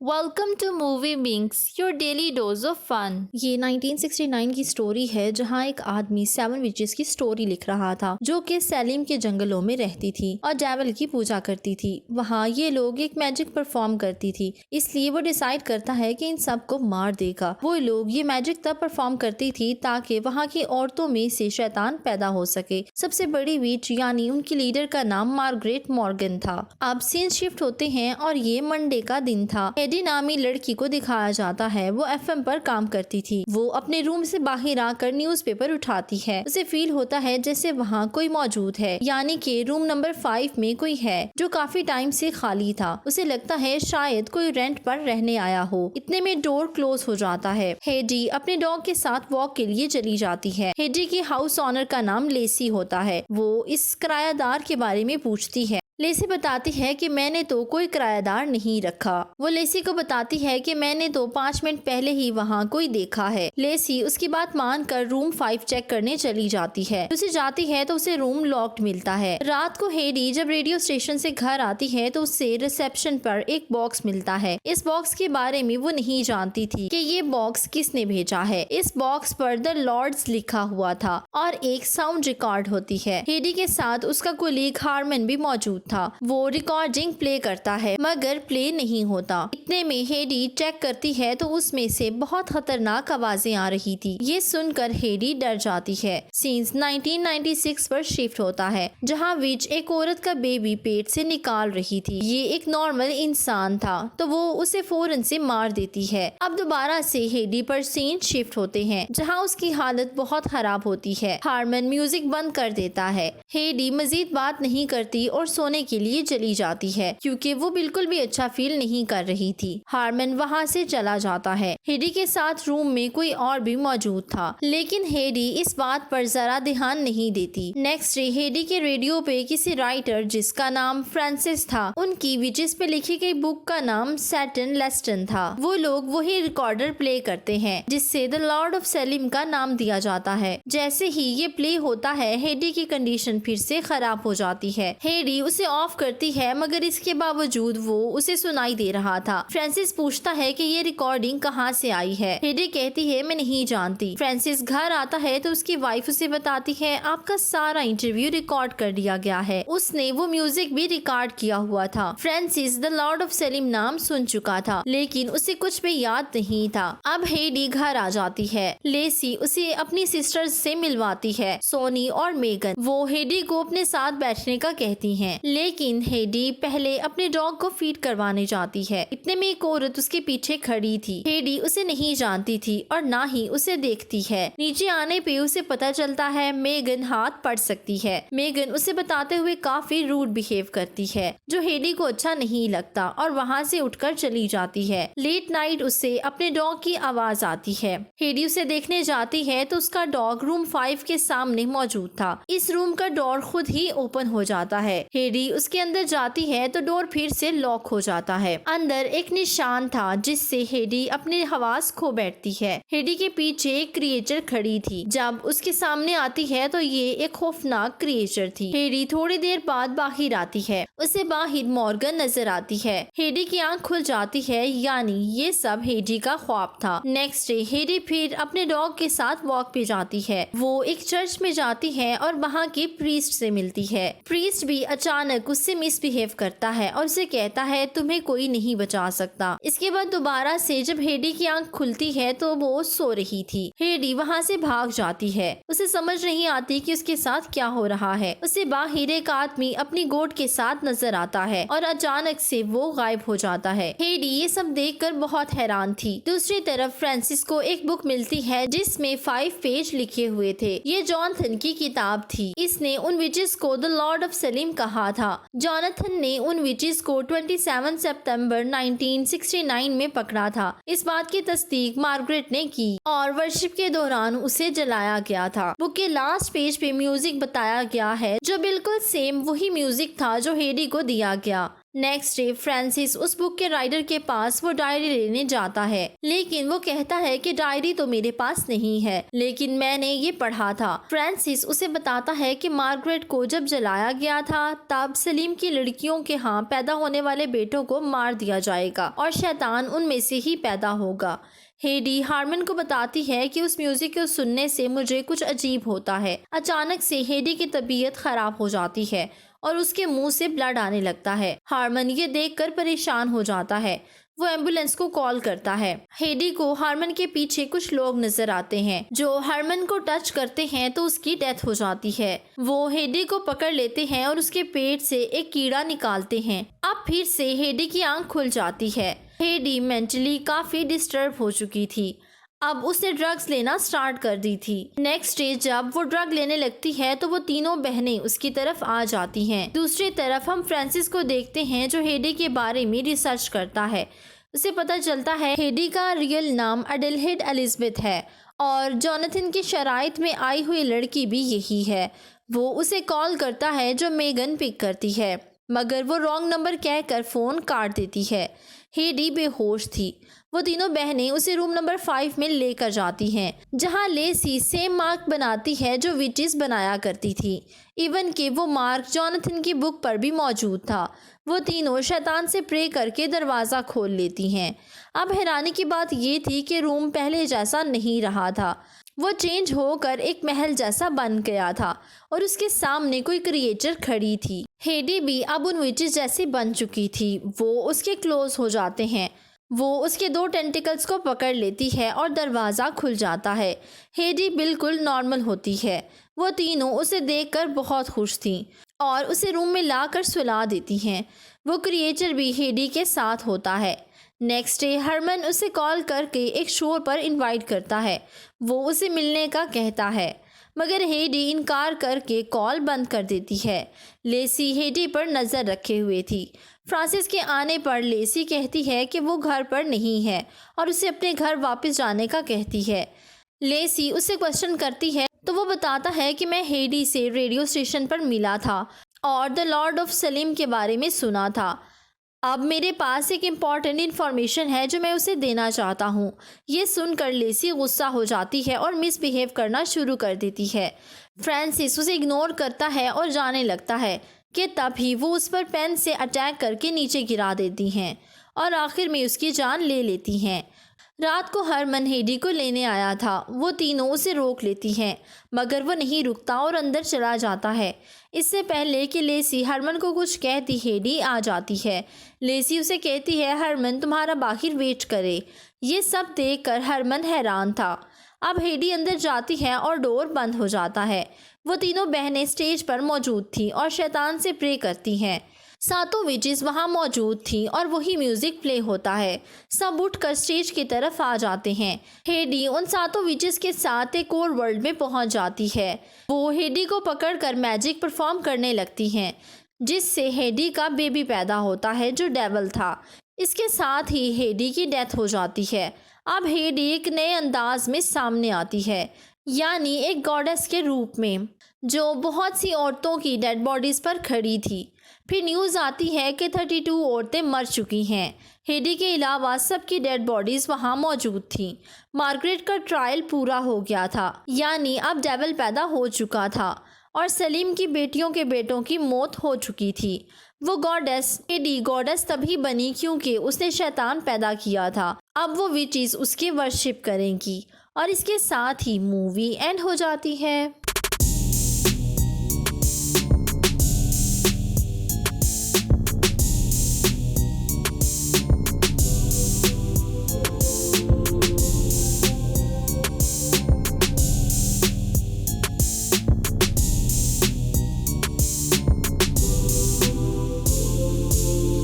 Welcome to Movie Binks your daily dose of fun. ये 1969 की story है जहाँ एक आदमी 7 विचेस की स्टोरी लिख रहा था जो कि सैलिम के जंगलों में रहती थी और डेविल की पूजा करती थी। वहाँ ये लोग एक मैजिक परफॉर्म करती थी, इसलिए वो डिसाइड करता है कि इन सबको मार देगा। वो लोग ये मैजिक तब परफॉर्म करती थी ताकि वहाँ की औरतों में से शैतान पैदा हो सके। सबसे बड़ी विच यानी उनकी लीडर का नाम मार्गरेट मॉर्गन था। अब सीन शिफ्ट होते हैं और ये मंडे का दिन था। हेडी नामी लड़की को दिखाया जाता है। वो एफएम पर काम करती थी। वो अपने रूम से बाहर आकर न्यूज़पेपर उठाती है। उसे फील होता है जैसे वहाँ कोई मौजूद है, यानी कि रूम नंबर 5 में कोई है जो काफी टाइम से खाली था। उसे लगता है शायद कोई रेंट पर रहने आया हो। इतने में डोर क्लोज हो जाता है। हेडी अपने डॉग के साथ वॉक के लिए चली जाती है। हेडी के हाउस ऑनर का नाम लेसी होता है। वो इस किरायादार के बारे में पूछती है। लेसी बताती है कि मैंने तो कोई किरायादार नहीं रखा। वो लेसी को बताती है कि मैंने तो 5 मिनट पहले ही वहाँ कोई देखा है। लेसी उसकी बात मानकर रूम 5 चेक करने चली जाती है। उसे जाती है तो उसे रूम लॉक्ड मिलता है। रात को हेडी जब रेडियो स्टेशन से घर आती है तो उसे रिसेप्शन पर एक बॉक्स मिलता है। इस बॉक्स के बारे में वो नहीं जानती थी कि ये बॉक्स किसने भेजा है। इस बॉक्स पर द लॉर्ड्स लिखा हुआ था और एक साउंड रिकॉर्ड होती है। हेडी के साथ उसका कोलीग हार्मन भी मौजूद था। वो रिकॉर्डिंग प्ले करता है मगर प्ले नहीं होता। इतने में हेडी चेक करती है तो उसमें से बहुत खतरनाक आवाजें आ रही थी। ये सुनकर हेडी डर जाती है। सीन्स 1996 पर शिफ्ट होता है जहां विच एक औरत का बेबी पेट से निकाल रही थी। ये एक नॉर्मल इंसान था तो वो उसे फौरन से मार देती है। अब दोबारा से हेडी पर सीन शिफ्ट होते हैं जहां उसकी हालत बहुत खराब होती है। हार्मन म्यूजिक बंद कर देता है। हेडी मजीद बात नहीं करती और सोने के लिए चली जाती है क्योंकि वो बिल्कुल भी अच्छा फील नहीं कर रही थी। हार्मन वहाँ से चला जाता है। हेडी के साथ रूम में कोई और भी मौजूद था लेकिन हेडी इस बात पर जरा ध्यान नहीं देती। नेक्स्ट डे हेडी के रेडियो पे किसी राइटर जिसका नाम फ्रांसिस था, उनकी विचेस पे लिखी गई बुक का नाम सैटन लेस्टन था। वो लोग वही रिकॉर्डर प्ले करते हैं जिससे द लॉर्ड ऑफ सैलिम का नाम दिया जाता है। जैसे ही ये प्ले होता है हेडी की कंडीशन फिर से खराब हो जाती है। हेडी उसे ऑफ करती है मगर इसके बावजूद वो उसे सुनाई दे रहा था। फ्रांसिस पूछता है कि ये रिकॉर्डिंग कहाँ से आई है। हेडी कहती है मैं नहीं जानती। फ्रांसिस घर आता है तो उसकी वाइफ उसे बताती है आपका सारा इंटरव्यू रिकॉर्ड कर दिया गया है। उसने वो म्यूजिक भी रिकॉर्ड किया हुआ था। Francis the Lord of Salim नाम सुन चुका था लेकिन उसे कुछ भी याद नहीं था। अब हेडी घर आ जाती है। लेसी उसे अपनी सिस्टर्स से मिलवाती है, सोनी और मेगन। वो हेडी को अपने साथ बैठने का कहती हैं लेकिन हेडी पहले अपने डॉग को फीड करवाने जाती है। इतने में एक औरत उसके पीछे खड़ी थी। हेडी उसे नहीं जानती थी और ना ही उसे देखती है। नीचे आने पे उसे पता चलता है मेगन हाथ पढ़ सकती है। मेगन उसे बताते हुए काफी रूड बिहेव करती है जो हेडी को अच्छा नहीं लगता और वहाँ से उठकर चली जाती है। लेट नाइट उसे अपने डॉग की आवाज आती है। हेडी उसे देखने जाती है तो उसका डॉग रूम 5 के सामने मौजूद था। इस रूम का डोर खुद ही ओपन हो जाता है। हेडी उसके अंदर जाती है तो डोर फिर से लॉक हो जाता है। अंदर एक निशान था जिससे हेडी अपने हवास खो बैठती है। हेडी के पीछे एक क्रिएचर खड़ी थी। जब उसके सामने आती है तो ये एक खौफनाक क्रिएचर थी। हेडी थोड़ी देर बाद बाहर आती है। उसे बाहर मॉर्गन नजर आती है। हेडी की आंख खुल जाती है, यानी ये सब हेडी का ख्वाब था। नेक्स्ट डे हेडी फिर अपने डॉग के साथ वॉक पे जाती है। वो एक चर्च में जाती है और वहाँ के प्रीस्ट से मिलती है। प्रीस्ट भी अचानक उससे मिसबिहेव करता है और उसे कहता है तुम्हें कोई नहीं बचा सकता। इसके बाद दोबारा से जब हेडी की आंख खुलती है तो वो सो रही थी। हेडी वहाँ से भाग जाती है। उसे समझ नहीं आती कि उसके साथ क्या हो रहा है। उसे बाहर एक आदमी अपनी गोट के साथ नजर आता है और अचानक से वो गायब हो जाता है। हेडी ये सब देखकर बहुत हैरान थी। दूसरी तरफ फ्रांसिस को एक बुक मिलती है जिसमें 5 पेज लिखे हुए थे। ये जॉनथन की किताब थी। इसने उन विचेस को द लॉर्ड ऑफ सलीम कहा था। जॉनथन ने उन विचेस को 27 सितंबर 1969 में पकड़ा था। इस बात की तस्दीक मार्गरेट ने की और वर्शिप के दौरान उसे जलाया गया था। बुक के लास्ट पेज पे म्यूजिक बताया गया है जो बिल्कुल सेम वही म्यूजिक था जो हेडी को दिया गया। नेक्स्ट डे फ्रांसिस उस बुक के राइटर के पास वो डायरी लेने जाता है, लेकिन वो कहता है कि डायरी तो मेरे पास नहीं है, लेकिन मैंने ये पढ़ा था। फ्रांसिस उसे बताता है कि मार्गरेट को जब जलाया गया था तब सलीम की लड़कियों के यहाँ पैदा होने वाले बेटों को मार दिया जाएगा और शैतान उनमें से ही पैदा होगा। हेडी हारमन को बताती है कि उस म्यूजिक को सुनने से मुझे कुछ अजीब होता है। अचानक से हेडी की तबीयत खराब हो जाती है और उसके मुंह से ब्लड आने लगता है। हारमन ये देखकर परेशान हो जाता है। वो एम्बुलेंस को कॉल करता है। हेडी को हारमन के पीछे कुछ लोग नजर आते हैं जो हारमन को टच करते हैं तो उसकी डेथ हो जाती है। वो हेडी को पकड़ लेते हैं और उसके पेट से एक कीड़ा निकालते हैं। अब फिर से हेडी की आंख खुल जाती है। हेडी मेंटली काफी डिस्टर्ब हो चुकी थी। अब उसने ड्रग्स लेना स्टार्ट कर दी थी। नेक्स्ट डे जब वो ड्रग लेने लगती है तो वो तीनों बहनें उसकी तरफ आ जाती हैं। दूसरी तरफ हम फ्रांसिस को देखते हैं जो हेडी के बारे में रिसर्च करता है। उसे पता चलता है हेडी का रियल नाम एडलहेड एलिजाबेथ है और जोनाथन की शराइत में आई हुई लड़की भी यही है। वो उसे कॉल करता है जो मेगन पिक करती है, मगर वो रॉन्ग नंबर कहकर फ़ोन काट देती है। हेडी बेहोश थी। वो तीनों बहनें उसे रूम नंबर 5 में लेकर जाती हैं, जहां लेसी सेम मार्क बनाती है जो विचिस बनाया करती थी। इवन कि वो मार्क जोनाथन की बुक पर भी मौजूद था। वो तीनों शैतान से प्रे करके दरवाज़ा खोल लेती हैं। अब हैरानी की बात ये थी कि रूम पहले जैसा नहीं रहा था। वो चेंज होकर एक महल जैसा बन गया था और उसके सामने कोई क्रिएचर खड़ी थी। हेडी भी अब उन विचेस जैसी बन चुकी थी। वो उसके क्लोज हो जाते हैं। वो उसके 2 टेंटिकल्स को पकड़ लेती है और दरवाज़ा खुल जाता है। हेडी बिल्कुल नॉर्मल होती है। वो तीनों उसे देखकर बहुत खुश थीं और उसे रूम में लाकर सुला देती हैं। वो क्रिएचर भी हेडी के साथ होता है। नेक्स्ट डे हरमन उसे कॉल करके एक शो पर इनवाइट करता है। वो उसे मिलने का कहता है, मगर हेडी इनकार करके कॉल बंद कर देती है। लेसी हेडी पर नज़र रखे हुए थी। फ्रांसिस के आने पर लेसी कहती है कि वो घर पर नहीं है और उसे अपने घर वापस जाने का कहती है। लेसी उससे क्वेश्चन करती है तो वो बताता है कि मैं हेडी से रेडियो स्टेशन पर मिला था और द लॉर्ड ऑफ सलीम के बारे में सुना था। अब मेरे पास एक इम्पॉर्टेंट इन्फॉर्मेशन है जो मैं उसे देना चाहता हूँ। ये सुनकर लेसी गुस्सा हो जाती है और मिसबिहेव करना शुरू कर देती है। फ्रांसिस उसे इग्नोर करता है और जाने लगता है कि तभी वो उस पर पेन से अटैक करके नीचे गिरा देती हैं और आखिर में उसकी जान ले लेती हैं। रात को हरमन हेडी को लेने आया था। वो तीनों उसे रोक लेती हैं, मगर वो नहीं रुकता और अंदर चला जाता है। इससे पहले कि लेसी हरमन को कुछ कहती हेडी आ जाती है। लेसी उसे कहती है हरमन तुम्हारा बाहर वेट करे। ये सब देखकर हरमन हैरान था। अब हेडी अंदर जाती है और डोर बंद हो जाता है। वो तीनों बहनें स्टेज पर मौजूद थीं और शैतान से प्रे करती हैं। सातों विचेस वहाँ मौजूद थी और वही म्यूजिक प्ले होता है। सब उठकर स्टेज की तरफ आ जाते हैं। हेडी उन सातों विचेस के साथ एक और वर्ल्ड में पहुँच जाती है। वो हेडी को पकड़कर मैजिक परफॉर्म करने लगती हैं, जिससे हेडी का बेबी पैदा होता है जो डेविल था। इसके साथ ही हेडी की डेथ हो जाती है। अब हेडी एक नए अंदाज में सामने आती है, यानी एक गॉडेस के रूप में, जो बहुत सी औरतों की डेड बॉडीज़ पर खड़ी थी। फिर न्यूज़ आती है कि 32 औरतें मर चुकी हैं। हेडी के अलावा सबकी डेड बॉडीज़ वहाँ मौजूद थीं। मार्गरेट का ट्रायल पूरा हो गया था, यानी अब डेविल पैदा हो चुका था और सलीम की बेटियों के बेटों की मौत हो चुकी थी। वो गॉडेस हेडी गॉडेस तभी बनी क्योंकि उसने शैतान पैदा किया था। अब वो विचेस उसकी वर्शिप करेंगी और इसके साथ ही मूवी एंड हो जाती है।